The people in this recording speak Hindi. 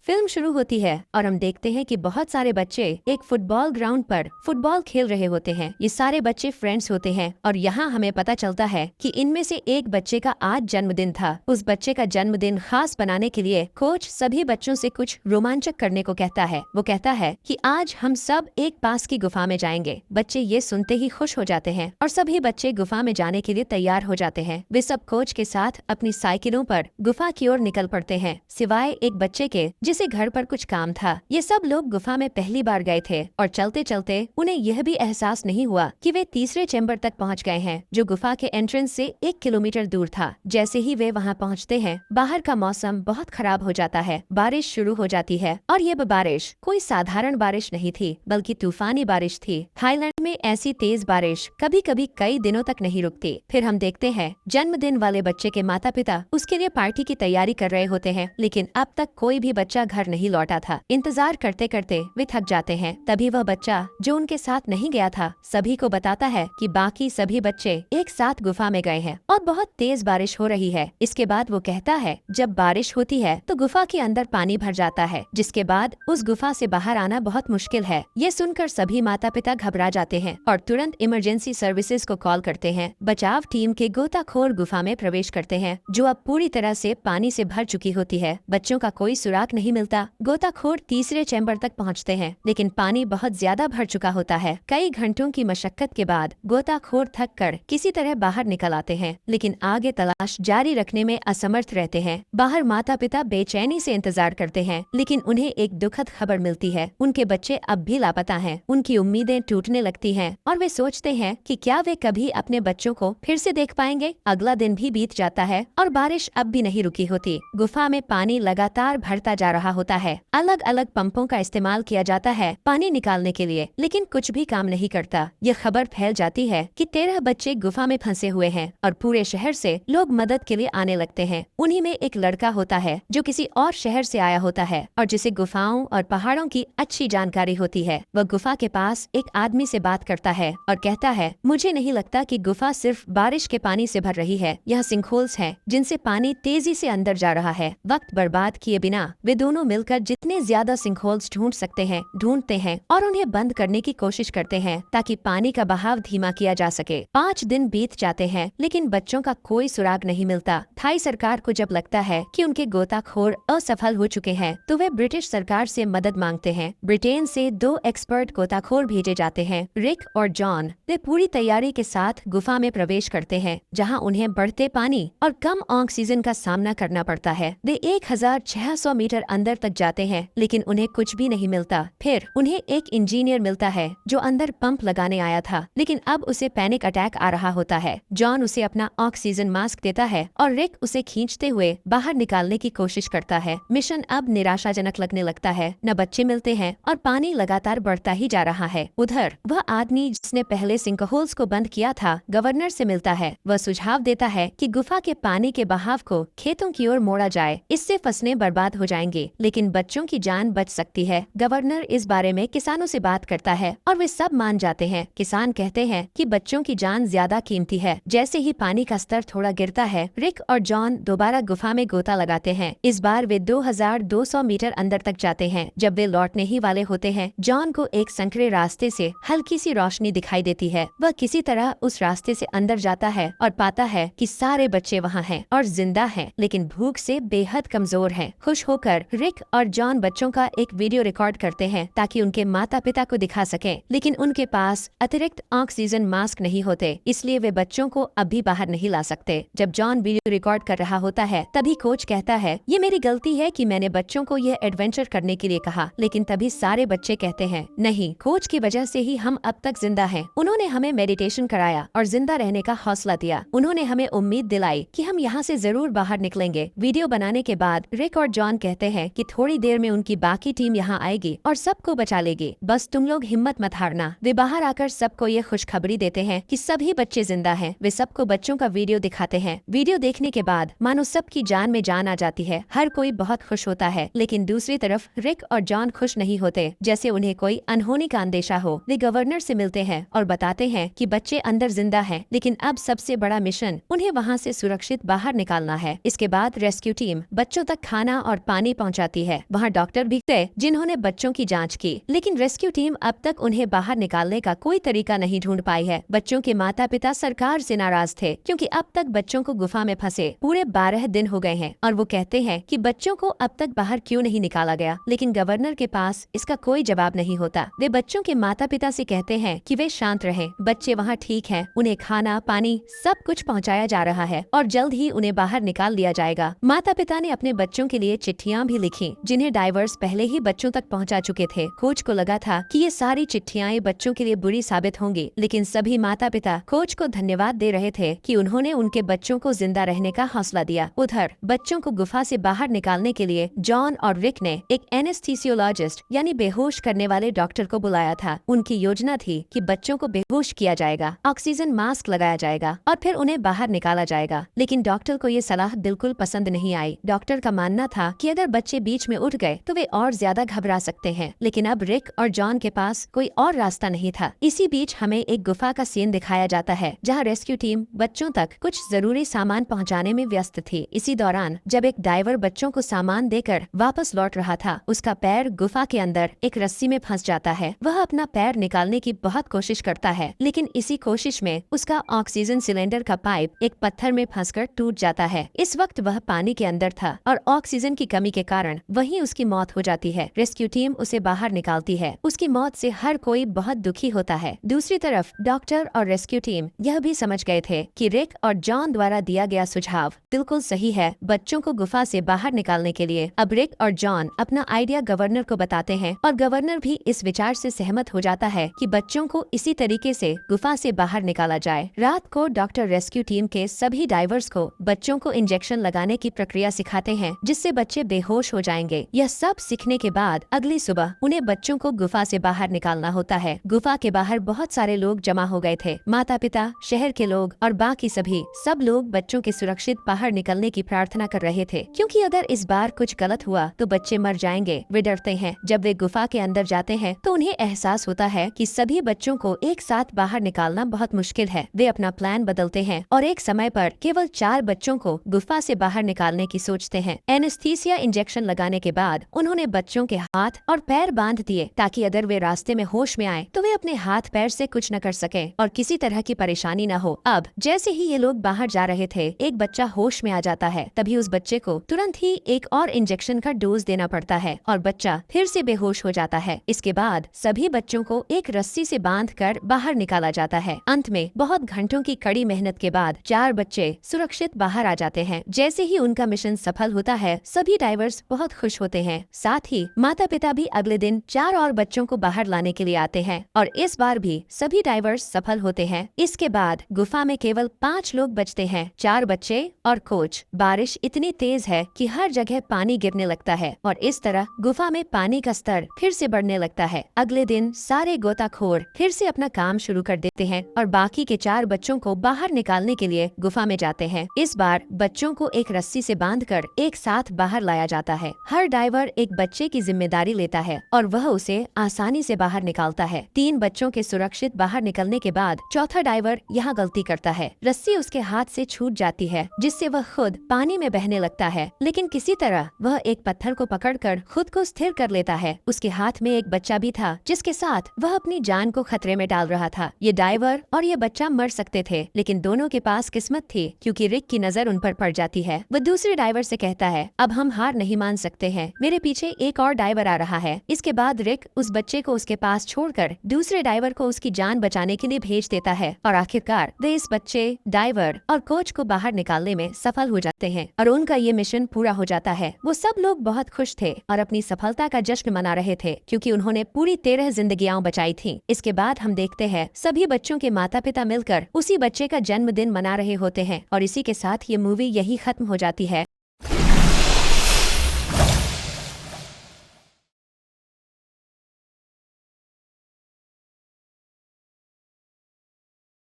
फिल्म शुरू होती है और हम देखते हैं कि बहुत सारे बच्चे एक फुटबॉल ग्राउंड पर फुटबॉल खेल रहे होते हैं। ये सारे बच्चे फ्रेंड्स होते हैं और यहाँ हमें पता चलता है कि इनमें से एक बच्चे का आज जन्मदिन था। उस बच्चे का जन्मदिन खास बनाने के लिए कोच सभी बच्चों से कुछ रोमांचक करने को कहता है। वो कहता है कि आज हम सब एक पास की गुफा में जाएंगे। बच्चे ये सुनते ही खुश हो जाते हैं और सभी बच्चे गुफा में जाने के लिए तैयार हो जाते हैं। वे सब कोच के साथ अपनी साइकिलों पर गुफा की ओर निकल पड़ते हैं, सिवाय एक बच्चे के जिसे घर पर कुछ काम था। ये सब लोग गुफा में पहली बार गए थे और चलते चलते उन्हें यह भी एहसास नहीं हुआ कि वे तीसरे चैम्बर तक पहुंच गए हैं, जो गुफा के एंट्रेंस से 1 किलोमीटर दूर था। जैसे ही वे वहां पहुंचते हैं, बाहर का मौसम बहुत खराब हो जाता है। बारिश शुरू हो जाती है और ये बारिश कोई साधारण बारिश नहीं थी, बल्कि तूफानी बारिश थी। थाईलैंड में ऐसी तेज बारिश कभी कभी कई दिनों तक नहीं रुकती। फिर हम देखते हैं जन्मदिन वाले बच्चे के माता पिता उसके लिए पार्टी की तैयारी कर रहे होते हैं, लेकिन अब तक कोई भी बच्चा घर नहीं लौटा था। इंतजार करते करते वे थक जाते हैं। तभी वह बच्चा जो उनके साथ नहीं गया था सभी को बताता है कि बाकी सभी बच्चे एक साथ गुफा में गए हैं और बहुत तेज बारिश हो रही है। इसके बाद वो कहता है जब बारिश होती है तो गुफा के अंदर पानी भर जाता है, जिसके बाद उस गुफा से बाहर आना बहुत मुश्किल है। ये सुनकर सभी माता पिता घबरा जाते हैं और तुरंत इमरजेंसी सर्विसेज को कॉल करते हैं। बचाव टीम के गोताखोर गुफा में प्रवेश करते हैं, जो अब पूरी तरह से पानी से भर चुकी होती है। बच्चों का कोई सुराग नहीं मिलता। गोताखोर तीसरे चैम्बर तक पहुंचते हैं, लेकिन पानी बहुत ज्यादा भर चुका होता है। कई घंटों की मशक्कत के बाद गोताखोर थक कर किसी तरह बाहर निकल आते हैं, लेकिन आगे तलाश जारी रखने में असमर्थ रहते हैं। बाहर माता पिता बेचैनी से इंतजार करते हैं, लेकिन उन्हें एक दुखद खबर मिलती है। उनके बच्चे अब भी लापता हैं। उनकी उम्मीदें टूटने लगती हैं और वे सोचते हैं कि क्या वे कभी अपने बच्चों को फिर से देख पाएंगे। अगला दिन भी बीत जाता है और बारिश अब भी नहीं रुकी होती। गुफा में पानी लगातार भरता जा रहा होता है। अलग अलग पंपों का इस्तेमाल किया जाता है पानी निकालने के लिए, लेकिन कुछ भी काम नहीं करता। यह खबर फैल जाती है कि 13 बच्चे गुफा में फंसे हुए हैं और पूरे शहर से लोग मदद के लिए आने लगते हैं। उन्हीं में एक लड़का होता है जो किसी और शहर से आया होता है और जिसे गुफाओं और पहाड़ों की अच्छी जानकारी होती है। वह गुफा के पास एक आदमी से बात करता है और कहता है, मुझे नहीं लगता कि गुफा सिर्फ बारिश के पानी से भर रही है। यह सिंकहोल्स हैं जिनसे पानी तेजी से अंदर जा रहा है। वक्त बर्बाद किए बिना वे दोनों मिलकर जितने ज्यादा सिंकहोल्स ढूंढ सकते हैं ढूंढते हैं और उन्हें बंद करने की कोशिश करते हैं, ताकि पानी का बहाव धीमा किया जा सके। 5 दिन बीत जाते हैं, लेकिन बच्चों का कोई सुराग नहीं मिलता। थाई सरकार को जब लगता है कि उनके गोताखोर असफल हो चुके हैं, तो वे ब्रिटिश सरकार से मदद मांगते हैं। ब्रिटेन से 2 एक्सपर्ट गोताखोर भेजे जाते हैं, रिक और जॉन। वे पूरी तैयारी के साथ गुफा में प्रवेश करते हैं, जहां उन्हें बढ़ते पानी और कम ऑक्सीजन का सामना करना पड़ता है। वे 1600 मीटर अंदर तक जाते हैं, लेकिन उन्हें कुछ भी नहीं मिलता। फिर उन्हें एक इंजीनियर मिलता है जो अंदर पंप लगाने आया था, लेकिन अब उसे पैनिक अटैक आ रहा होता है। जॉन उसे अपना ऑक्सीजन मास्क देता है और रिक उसे खींचते हुए बाहर निकालने की कोशिश करता है। मिशन अब निराशाजनक लगने लगता है। न बच्चे मिलते हैं और पानी लगातार बढ़ता ही जा रहा है। उधर वह आदमी जिसने पहले सिंकहोल्स को बंद किया था, गवर्नर से मिलता है। वह सुझाव देता है कि गुफा के पानी के बहाव को खेतों की ओर मोड़ा जाए, इससे फसलें बर्बाद हो जाएंगी, लेकिन बच्चों की जान बच सकती है। गवर्नर इस बारे में किसानों से बात करता है और वे सब मान जाते हैं। किसान कहते हैं कि बच्चों की जान ज्यादा कीमती है। जैसे ही पानी का स्तर थोड़ा गिरता है, रिक और जॉन दोबारा गुफा में गोता लगाते हैं। इस बार वे 2200 मीटर अंदर तक जाते हैं। जब वे लौटने ही वाले होते हैं, जॉन को एक संकरे रास्ते से हल्की सी रोशनी दिखाई देती है। वह किसी तरह उस रास्ते से अंदर जाता है और पाता है कि सारे बच्चे वहाँ हैं और जिंदा हैं, लेकिन भूख से बेहद कमजोर हैं। खुश होकर रिक और जॉन बच्चों का एक वीडियो रिकॉर्ड करते हैं ताकि उनके माता पिता को दिखा सकें, लेकिन उनके पास अतिरिक्त ऑक्सीजन मास्क नहीं होते, इसलिए वे बच्चों को अभी बाहर नहीं ला सकते। जब जॉन वीडियो रिकॉर्ड कर रहा होता है, तभी कोच कहता है, ये मेरी गलती है कि मैंने बच्चों को यह एडवेंचर करने के लिए कहा। लेकिन तभी सारे बच्चे कहते हैं, नहीं, कोच की वजह से ही हम अब तक जिंदा हैं। उन्होंने हमें मेडिटेशन कराया और जिंदा रहने का हौसला दिया। उन्होंने हमें उम्मीद दिलाई कि हम यहाँ से जरूर बाहर निकलेंगे। वीडियो बनाने के बाद रिक और जॉन कहते हैं कि थोड़ी देर में उनकी बाकी टीम यहाँ आएगी और सबको बचा लेगी। बस तुम लोग हिम्मत मत हारना। वे बाहर आकर सबको ये खुशखबरी देते हैं कि सभी बच्चे जिंदा हैं। वे सबको बच्चों का वीडियो दिखाते हैं। वीडियो देखने के बाद मानो सबकी जान में जान आ जाती है। हर कोई बहुत खुश होता है, लेकिन दूसरी तरफ रिक और जॉन खुश नहीं होते, जैसे उन्हें कोई अनहोनी का अंदेशा हो। वे गवर्नर से मिलते हैं और बताते हैं कि बच्चे अंदर जिंदा हैं, लेकिन अब सबसे बड़ा मिशन उन्हें वहाँ से सुरक्षित बाहर निकालना है। इसके बाद रेस्क्यू टीम बच्चों तक खाना और पानी पहुँचा जाती है। वहाँ डॉक्टर भी थे जिन्होंने बच्चों की जांच की, लेकिन रेस्क्यू टीम अब तक उन्हें बाहर निकालने का कोई तरीका नहीं ढूंढ पाई है। बच्चों के माता पिता सरकार से नाराज थे क्योंकि अब तक बच्चों को गुफा में फंसे पूरे 12 दिन हो गए हैं और वो कहते हैं कि बच्चों को अब तक बाहर क्यों नहीं निकाला गया, लेकिन गवर्नर के पास इसका कोई जवाब नहीं होता। वे बच्चों के माता पिता से कहते हैं कि वे शांत रहें, बच्चे वहाँ ठीक हैं, उन्हें खाना पानी सब कुछ पहुँचाया जा रहा है और जल्द ही उन्हें बाहर निकाल लिया जाएगा। माता पिता ने अपने बच्चों के लिए चिट्ठियाँ भी लिखी जिन्हें डाइवर्स पहले ही बच्चों तक पहुँचा चुके थे। कोच को लगा था कि ये सारी चिट्ठियाँ बच्चों के लिए बुरी साबित होंगी, लेकिन सभी माता पिता कोच को धन्यवाद दे रहे थे कि उन्होंने उनके बच्चों को जिंदा रहने का हौसला दिया। उधर बच्चों को गुफा से बाहर निकालने के लिए जॉन और रिक ने एक एनेस्थीसियोलॉजिस्ट यानी बेहोश करने वाले डॉक्टर को बुलाया था। उनकी योजना थी कि बच्चों को बेहोश किया जाएगा, ऑक्सीजन मास्क लगाया जाएगा और फिर उन्हें बाहर निकाला जाएगा। लेकिन डॉक्टर को ये सलाह बिल्कुल पसंद नहीं आई। डॉक्टर का मानना था कि अगर बच्चे बीच में उठ गए तो वे और ज्यादा घबरा सकते हैं, लेकिन अब रिक और जॉन के पास कोई और रास्ता नहीं था। इसी बीच हमें एक गुफा का सीन दिखाया जाता है जहाँ रेस्क्यू टीम बच्चों तक कुछ जरूरी सामान पहुँचाने में व्यस्त थी। इसी दौरान जब एक डाइवर बच्चों को सामान देकर वापस लौट रहा था, उसका पैर गुफा के अंदर एक रस्सी में फंस जाता है। वह अपना पैर निकालने की बहुत कोशिश करता है, लेकिन इसी कोशिश में उसका ऑक्सीजन सिलेंडर का पाइप एक पत्थर में फंसकर टूट जाता है। इस वक्त वह पानी के अंदर था और ऑक्सीजन की कमी के कारण वहीं उसकी मौत हो जाती है। रेस्क्यू टीम उसे बाहर निकालती है। उसकी मौत से हर कोई बहुत दुखी होता है। दूसरी तरफ डॉक्टर और रेस्क्यू टीम यह भी समझ गए थे कि रिक और जॉन द्वारा दिया गया सुझाव बिल्कुल सही है। बच्चों को गुफा से बाहर निकालने के लिए अब रिक और जॉन अपना आइडिया गवर्नर को बताते हैं और गवर्नर भी इस विचार से सहमत हो जाता है कि बच्चों को इसी तरीके से गुफा से बाहर निकाला जाए। रात को डॉक्टर रेस्क्यू टीम के सभी डाइवर्स को बच्चों को इंजेक्शन लगाने की प्रक्रिया सिखाते हैं जिससे बच्चे बेहोश हो जाएंगे। यह सब सीखने के बाद अगली सुबह उन्हें बच्चों को गुफा से बाहर निकालना होता है। गुफा के बाहर बहुत सारे लोग जमा हो गए थे, माता पिता, शहर के लोग और बाकी सब लोग बच्चों के सुरक्षित बाहर निकलने की प्रार्थना कर रहे थे, क्योंकि अगर इस बार कुछ गलत हुआ तो बच्चे मर जाएंगे। वे डरते हैं। जब वे गुफा के अंदर जाते हैं तो उन्हें एहसास होता है कि सभी बच्चों को एक साथ बाहर निकालना बहुत मुश्किल है। वे अपना प्लान बदलते हैं और एक समय पर केवल 4 बच्चों को गुफा से बाहर निकालने की सोचते हैं। एनेस्थीसिया इंजेक्शन लगाने के बाद उन्होंने बच्चों के हाथ और पैर बांध दिए ताकि अगर वे रास्ते में होश में आए तो वे अपने हाथ पैर से कुछ न कर सके और किसी तरह की परेशानी न हो। अब जैसे ही ये लोग बाहर जा रहे थे, एक बच्चा होश में आ जाता है। तभी उस बच्चे को तुरंत ही एक और इंजेक्शन का डोज देना पड़ता है और बच्चा फिर से बेहोश हो जाता है। इसके बाद सभी बच्चों को एक रस्सी से बांधकर बाहर निकाला जाता है। अंत में बहुत घंटों की कड़ी मेहनत के बाद 4 बच्चे सुरक्षित बाहर आ जाते हैं। जैसे ही उनका मिशन सफल होता है, सभी डाइवर्स बहुत खुश होते हैं। साथ ही माता पिता भी अगले दिन 4 और बच्चों को बाहर लाने के लिए आते हैं और इस बार भी सभी डाइवर्स सफल होते हैं। इसके बाद गुफा में केवल 5 लोग बचते हैं, 4 बच्चे और कोच। बारिश इतनी तेज है कि हर जगह पानी गिरने लगता है और इस तरह गुफा में पानी का स्तर फिर से बढ़ने लगता है। अगले दिन सारे गोताखोर फिर से अपना काम शुरू कर देते हैं और बाकी के 4 बच्चों को बाहर निकालने के लिए गुफा में जाते हैं। इस बार बच्चों को एक रस्सी से बांधकर एक साथ बाहर लाया जाता है। हर डाइवर एक बच्चे की जिम्मेदारी लेता है और वह उसे आसानी से बाहर निकालता है। 3 बच्चों के सुरक्षित बाहर निकलने के बाद चौथा डाइवर यहाँ गलती करता है। रस्सी उसके हाथ से छूट जाती है जिससे वह खुद पानी में बहने लगता है, लेकिन किसी तरह वह एक पत्थर को पकड़कर खुद को स्थिर कर लेता है। उसके हाथ में एक बच्चा भी था जिसके साथ वह अपनी जान को खतरे में डाल रहा था। ये डाइवर और ये बच्चा मर सकते थे, लेकिन दोनों के पास किस्मत थी क्योंकि रिक की नजर उन पर पड़ जाती है। वह दूसरे डाइवर से कहता है, अब हम हार नहीं मान सकते हैं, मेरे पीछे एक और डाइवर आ रहा है। इसके बाद रिक उस बच्चे को उसके पास छोड़कर दूसरे डाइवर को उसकी जान बचाने के लिए भेज देता है और आखिरकार वे इस बच्चे, डाइवर और कोच को बाहर निकालने में सफल हो जाते हैं और उनका ये मिशन पूरा हो जाता है। वो सब लोग बहुत खुश थे और अपनी सफलता का जश्न मना रहे थे क्योंकि उन्होंने पूरी 13 जिंदगियां बचाई थी। इसके बाद हम देखते हैं सभी बच्चों के माता पिता मिलकर उसी बच्चे का जन्मदिन मना रहे होते हैं और इसी के साथ ये मूवी यही खत्म हो जाती है।